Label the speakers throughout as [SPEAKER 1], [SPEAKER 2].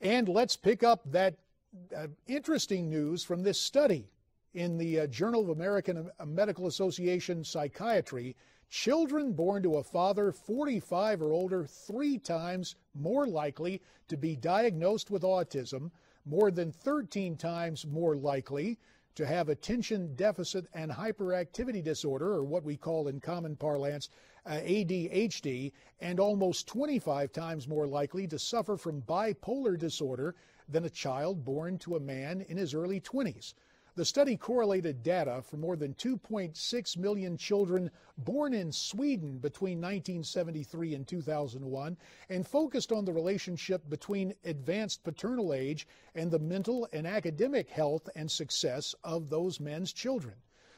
[SPEAKER 1] And let's pick up that interesting news from this study in the Journal of American Medical Association Psychiatry. Children born to a father 45 or older 3 times more likely to be diagnosed with autism, more than 13 times more likely to have attention deficit and hyperactivity disorder, or what we call in common parlance ADHD, and almost 25 times more likely to suffer from bipolar disorder than a child born to a man in his early 20s. The study correlated data for more than 2.6 million children born in Sweden between 1973 and 2001 and focused on the relationship between advanced paternal age and the mental and academic health and success of those men's children.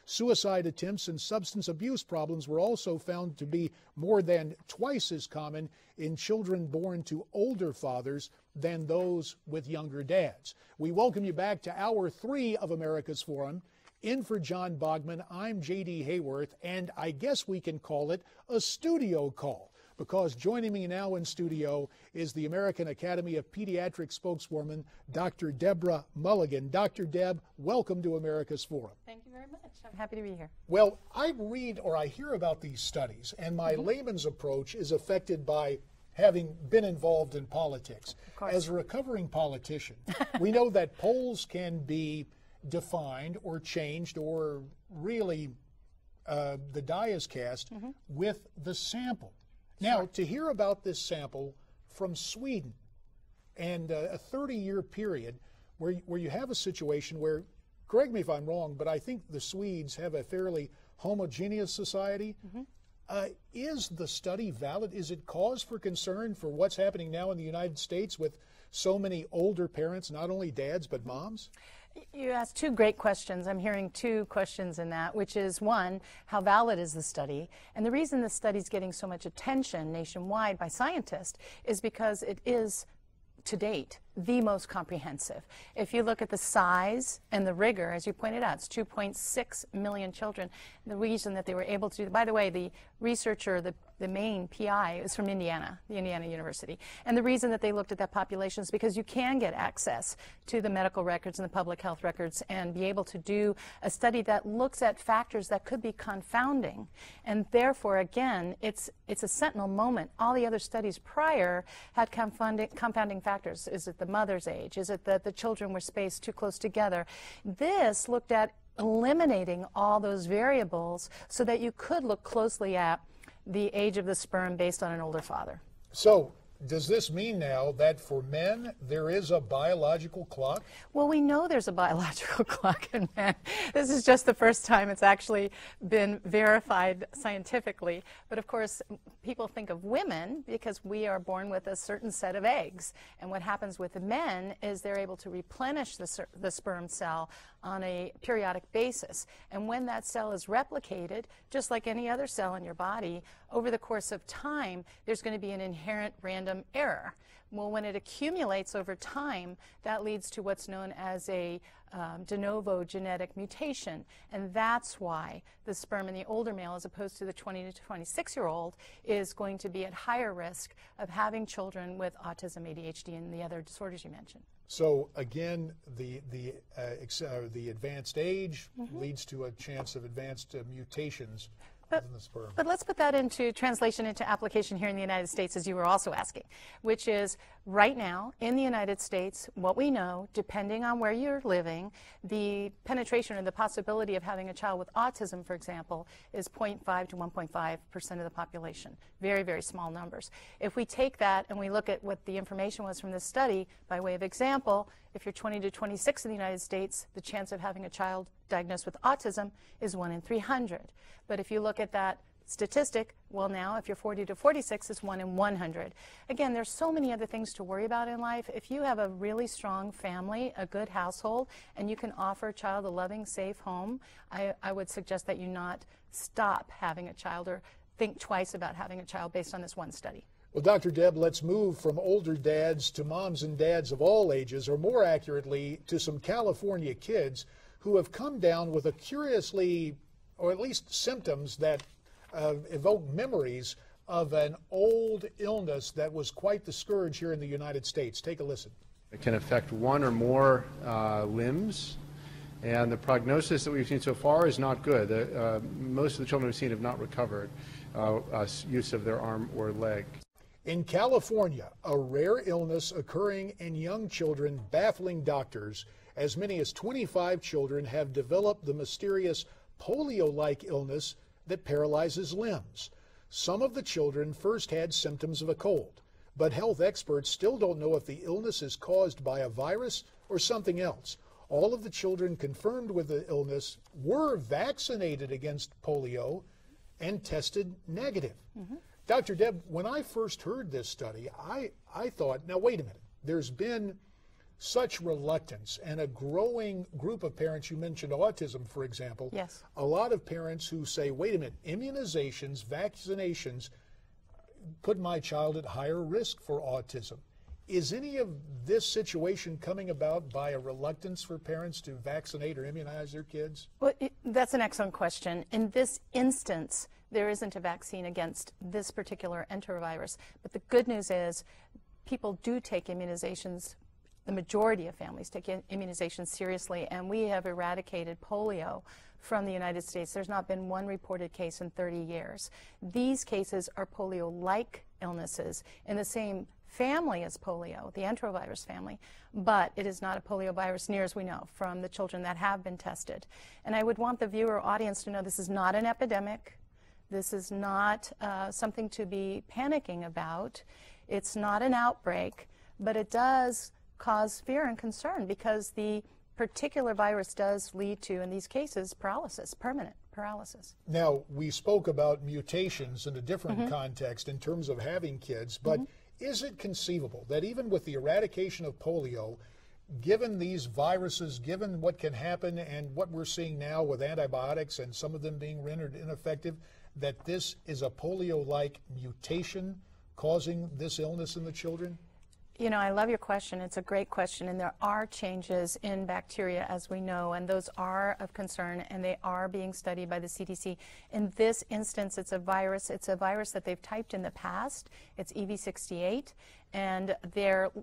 [SPEAKER 1] Suicide attempts and substance abuse problems were also found to be more than twice as common in children born to older fathers than those with younger dads. We welcome you back to Hour 3 of America's Forum. In for John Bogman, I'm J.D. Hayworth, and I guess we can call it a studio call, because joining me now in studio is the American Academy of Pediatrics spokeswoman, Dr. Deborah Mulligan. Dr. Deb, welcome to America's Forum.
[SPEAKER 2] Thank you very much. I'm happy to be here.
[SPEAKER 1] Well, I read or I hear about these studies, and my layman's approach is affected by having been involved in politics. As a recovering politician, we know that polls can be defined or changed, or really the die is cast with the sample. Now, to hear about this sample from Sweden and a 30-year period where you have a situation where, correct me if I'm wrong, but I think the Swedes have a fairly homogeneous society. Is the study valid? Is it cause for concern for what's happening now in the United States with so many older parents, not only dads, but moms?
[SPEAKER 2] You asked 2 great questions. I'm hearing 2 questions in that, which is, one, how valid is the study? And the reason the study is getting so much attention nationwide by scientists is because it is, to date, the most comprehensive. If you look at the size and the rigor, as you pointed out, it's 2.6 million children. The reason that they were able to do, by the way, the researcher, the main PI is from Indiana, the Indiana University. And the reason that they looked at that population is because you can get access to the medical records and the public health records and be able to do a study that looks at factors that could be confounding. And therefore, again, it's a sentinel moment. All the other studies prior had confounding factors. Is it the mother's age? Is it that the children were spaced too close together? This looked at eliminating all those variables so that you could look closely at the age of the sperm based on an older father.
[SPEAKER 1] So, does this mean now that for men there is a biological clock?
[SPEAKER 2] Well, we know there's a biological clock in men. This is just the first time it's actually been verified scientifically. But of course, people think of women because we are born with a certain set of eggs. And what happens with the men is they're able to replenish the sperm cell on a periodic basis. And when that cell is replicated, just like any other cell in your body, over the course of time, there's going to be an inherent random error. Well, when it accumulates over time, that leads to what's known as a de novo genetic mutation. And that's why the sperm in the older male, as opposed to the 20 to 26-year-old, is going to be at higher risk of having children with autism, ADHD, and the other disorders you mentioned.
[SPEAKER 1] So again, the advanced age leads to a chance of advanced mutations in the sperm.
[SPEAKER 2] But let's put that into translation, into application here in the United States, as you were also asking, which is right now in the United States, what we know, depending on where you're living, the penetration or the possibility of having a child with autism, for example, is 0.5 to 1.5% of the population. Very, very small numbers. If we take that and we look at what the information was from this study, by way of example, if you're 20 to 26 in the United States, the chance of having a child diagnosed with autism is 1 in 300. But if you look at that statistic, well, now if you're 40 to 46, it's 1 in 100. Again, there's so many other things to worry about in life. If you have a really strong family, a good household, and you can offer a child a loving, safe home, I would suggest that you not stop having a child or think twice about having a child based on this one study.
[SPEAKER 1] Well, Dr. Deb, let's move from older dads to moms and dads of all ages, or more accurately, to some California kids who have come down with a curiously, or at least symptoms that evoke memories of an old illness that was quite the scourge here in the United States. Take a listen.
[SPEAKER 3] It can affect one or more limbs, and the prognosis that we've seen so far is not good. Most of the children we've seen have not recovered use of their arm or leg.
[SPEAKER 1] In California, a rare illness occurring in young children baffling doctors. As many as 25 children have developed the mysterious polio-like illness that paralyzes limbs. Some of the children first had symptoms of a cold, but health experts still don't know if the illness is caused by a virus or something else. All of the children confirmed with the illness were vaccinated against polio and tested negative. Dr. Deb, when I first heard this study, I thought, now wait a minute, there's been such reluctance and a growing group of parents. You mentioned autism, for example.
[SPEAKER 2] Yes.
[SPEAKER 1] A lot of parents who say, wait a minute, immunizations, vaccinations put my child at higher risk for autism. Is any of this situation coming about by a reluctance for parents to vaccinate or immunize their kids?
[SPEAKER 2] Well, that's an excellent question. In this instance, there isn't a vaccine against this particular enterovirus. But the good news is people do take immunizations. The majority of families take immunizations seriously, and we have eradicated polio from the United States. There's not been one reported case in 30 years. These cases are polio-like illnesses in the same family as polio, the enterovirus family, but it is not a polio virus near as we know from the children that have been tested. And I would want the viewer audience to know this is not an epidemic. This is not something to be panicking about. It's not an outbreak, but it does cause fear and concern because the particular virus does lead to, in these cases, paralysis, permanent paralysis.
[SPEAKER 1] Now, we spoke about mutations in a different context in terms of having kids, but is it conceivable that even with the eradication of polio, given these viruses, given what can happen and what we're seeing now with antibiotics and some of them being rendered ineffective, that this is a polio-like mutation causing this illness in the children?
[SPEAKER 2] You know, I love your question. It's a great question, and there are changes in bacteria, as we know, and those are of concern, and they are being studied by the CDC. In this instance, it's a virus. It's a virus that they've typed in the past. It's EV68, and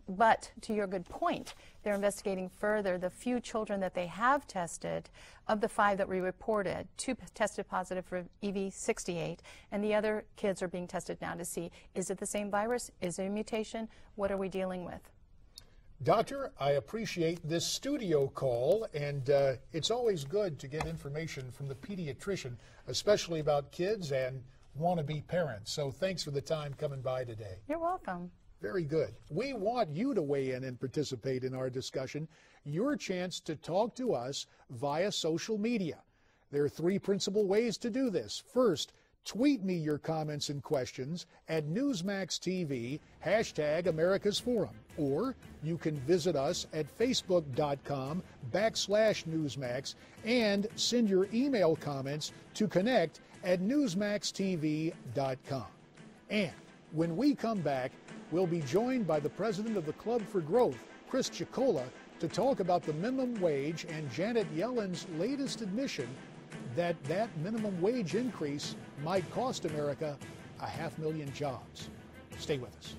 [SPEAKER 2] but to your good point, they're investigating further. The few children that they have tested, of the 5 that we reported, 2 tested positive for EV68, and the other kids are being tested now to see, is it the same virus? Is it a mutation? What are we dealing with?
[SPEAKER 1] Doctor, I appreciate this studio call, and it's always good to get information from the pediatrician, especially about kids and wannabe parents. So thanks for the time coming by today.
[SPEAKER 2] You're welcome.
[SPEAKER 1] Very good. We want you to weigh in and participate in our discussion. Your chance to talk to us via social media. There are 3 principal ways to do this. First, tweet me your comments and questions at Newsmax TV, #America's Forum. Or you can visit us at facebook.com/Newsmax and send your email comments to connect@newsmaxtv.com. And when we come back, we'll be joined by the president of the Club for Growth, Chris Chicola, to talk about the minimum wage and Janet Yellen's latest admission that minimum wage increase might cost America 500,000 jobs. Stay with us.